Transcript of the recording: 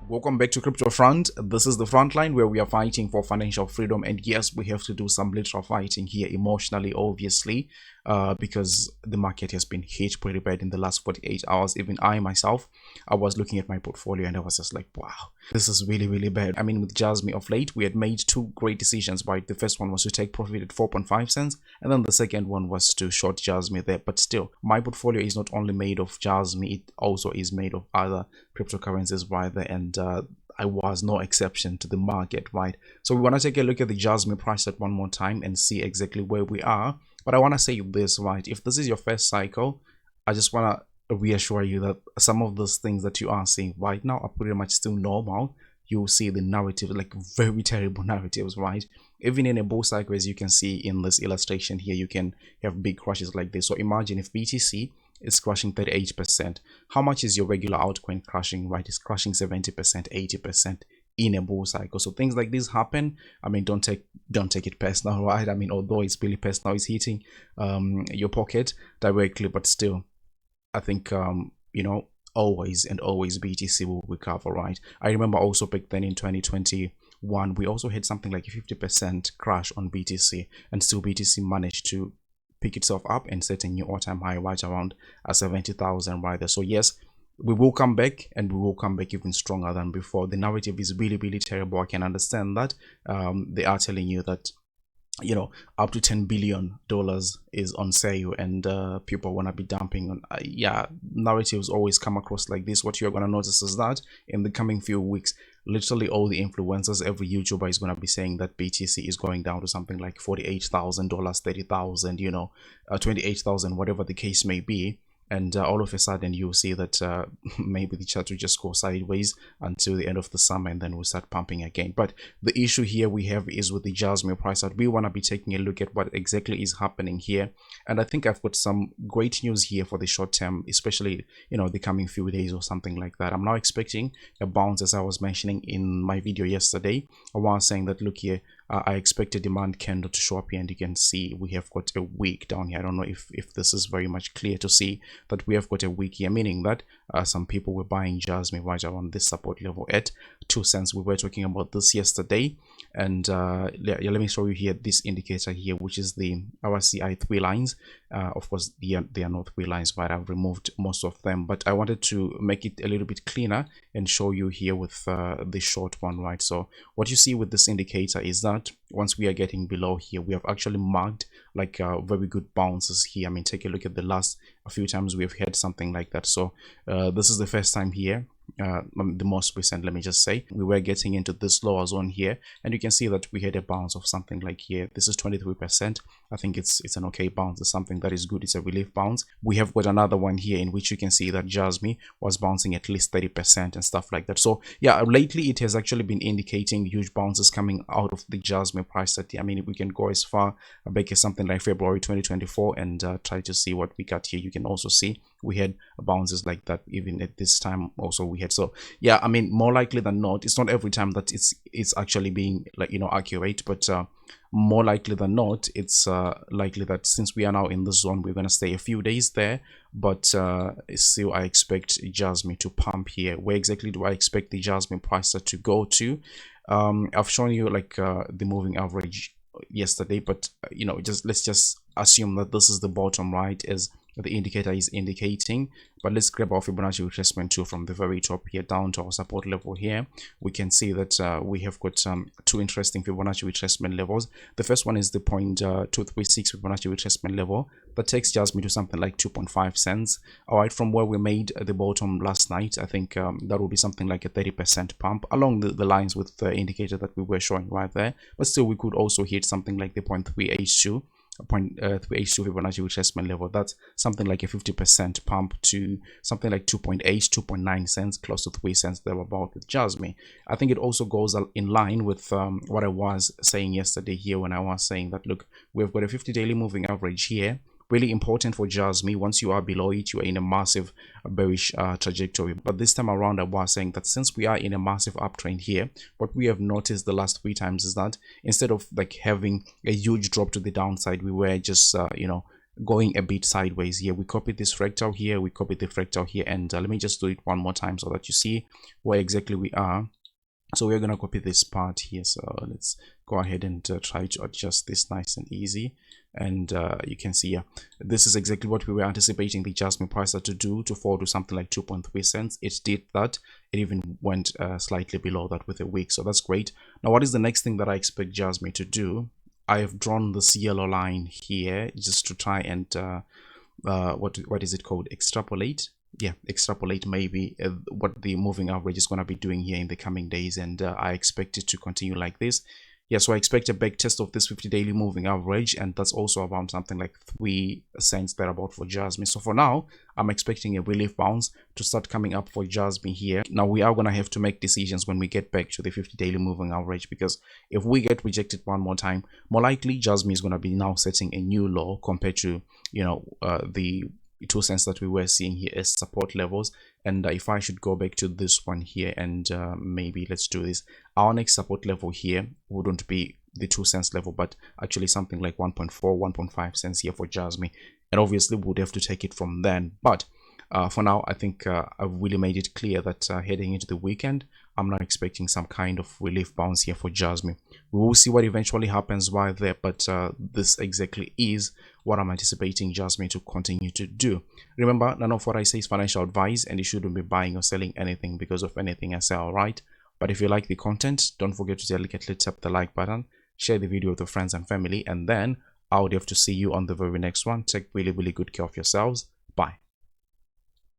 Welcome back to Crypto Front. This is the front line where we are fighting for financial freedom, and yes, we have to do some literal fighting here emotionally, obviously, because the market has been hit pretty bad in the last 48 hours. Even I myself, I was looking at my portfolio and I was just like, wow, this is really bad. I mean, with JASMY of late, we had made two great decisions, right? The first one was to take profit at 4.5 cents, and then the second one was to short JASMY there. But still, my portfolio is not only made of JASMY, it also is made of other cryptocurrencies right there, and I was no exception to the market, right? So we want to take a look at the JASMY price at one more time and see exactly where we are. But I want to say this, right? If this is your first cycle, I just want to reassure you that some of those things that you are seeing right now are pretty much still normal. You will see the narrative, like very terrible narratives, right? Even in a bull cycle, as you can see in this illustration here, you can have big crashes like this. So imagine if BTC is crashing 38%. How much is your regular altcoin crashing, right? It's crashing 70%, 80% in a bull cycle. So things like this happen. I mean, don't take it personal, right? I mean, although it's really personal, it's hitting your pocket directly, but still, I think you know, always BTC will recover, right? I remember also back then in 2021, we also had something like a 50% crash on BTC, and still BTC managed to pick itself up and set a new all-time high right around 70,000 right there. So yes, we will come back, and we will come back even stronger than before. The narrative is really terrible. I can understand that. They are telling you that, you know, up to $10 billion is on sale, and people want to be dumping on yeah, narratives always come across like this. What you're going to notice is that in the coming few weeks, literally all the influencers, every YouTuber is going to be saying that BTC is going down to something like $48,000, 30,000, you know, 28,000, whatever the case may be. And all of a sudden you'll see that maybe the chart will just go sideways until the end of the summer, and then we'll start pumping again. But the issue here we have is with the JASMY price, that we want to be taking a look at what exactly is happening here. And I think I've got some great news here for the short term, especially, you know, the coming few days or something like that. I'm now expecting a bounce, as I was mentioning in my video yesterday. I was saying that, look here, I expect a demand candle to show up here, and you can see we have got a wick down here. I don't know if this is very much clear to see, that we have got a wick here, meaning that some people were buying JASMY right around this support level at 2 cents. We were talking about this yesterday, and let me show you here this indicator here, which is the RSI 3 lines. Of course, they are not 3 lines, but I've removed most of them. But I wanted to make it a little bit cleaner and show you here with the short one, right? So what you see with this indicator is that once we are getting below here, we have actually marked like very good bounces here. I mean, take a look at the last few times we have had something like that. So this is the first time here, the most recent, let me just say, we were getting into this lower zone here, and you can see that we had a bounce of something like here. This is 23%. I think it's an okay bounce. It's something that is good. It's a relief bounce. We have got another one here in which you can see that JASMY was bouncing at least 30% and stuff like that. So yeah, lately it has actually been indicating huge bounces coming out of the JASMY price. That, I mean, we can go as far back as something like February 2024 and try to see what we got here. You can also see we had bounces like that even at this time also we had. So yeah, I mean, more likely than not, it's not every time that it's actually being, like, you know, accurate, but more likely than not, it's likely that since we are now in the zone, we're going to stay a few days there. But still, I expect JASMY to pump here. Where exactly do I expect the JASMY price to go to? I've shown you like the moving average yesterday, but you know, let's just assume that this is the bottom, right, as the indicator is indicating. But let's grab our Fibonacci retracement tool from the very top here down to our support level here. We can see that we have got two interesting Fibonacci retracement levels. The first one is the 0.236 Fibonacci retracement level that takes JASMY to something like 2.5 cents. All right, from where we made the bottom last night, I think that will be something like a 30% pump along the lines with the indicator that we were showing right there. But still, we could also hit something like the 0.382 Fibonacci retracement level. That's something like a 50% pump to something like 2.9 cents, close to 3 cents there about with JASMY. I think it also goes in line with what I was saying yesterday here, when I was saying that, look, we've got a 50 daily moving average here. Really important for JASMY. Once you are below it, you are in a massive bearish trajectory. But this time around, I was saying that since we are in a massive uptrend here, what we have noticed the last 3 times is that instead of like having a huge drop to the downside, we were just you know, going a bit sideways here. We copied this fractal here, we copied the fractal here, and let me just do it one more time so that you see where exactly we are. So we're going to copy this part here. So let's go ahead and try to adjust this nice and easy. And you can see this is exactly what we were anticipating the JASMY price to do, to fall to something like 2.3 cents. It did that. It even went slightly below that with a wick. So that's great. Now, what is the next thing that I expect JASMY to do? I have drawn this yellow line here just to try and what is it called? Extrapolate. Yeah, extrapolate maybe what the moving average is going to be doing here in the coming days, and I expect it to continue like this. Yeah, so I expect a back test of this 50 daily moving average, and that's also around something like 3 cents thereabout for JASMY. So for now, I'm expecting a relief bounce to start coming up for JASMY here. Now we are going to have to make decisions when we get back to the 50 daily moving average, because if we get rejected one more time, more likely JASMY is going to be now setting a new low compared to, you know, the 2 cents that we were seeing here as support levels. And if I should go back to this one here, and maybe let's do this, our next support level here wouldn't be the 2 cents level, but actually something like 1.4 1.5 cents here for JASMY, and obviously we would have to take it from then. But for now, I think I've really made it clear that heading into the weekend, I'm not expecting some kind of relief bounce here for JASMY. We will see what eventually happens while there, but this exactly is what I'm anticipating JASMY to continue to do. Remember, none of what I say is financial advice, and you shouldn't be buying or selling anything because of anything I say, alright? But if you like the content, don't forget to delicately tap the like button, share the video with your friends and family, and then I would have to see you on the very next one. Take really, really good care of yourselves. Bye.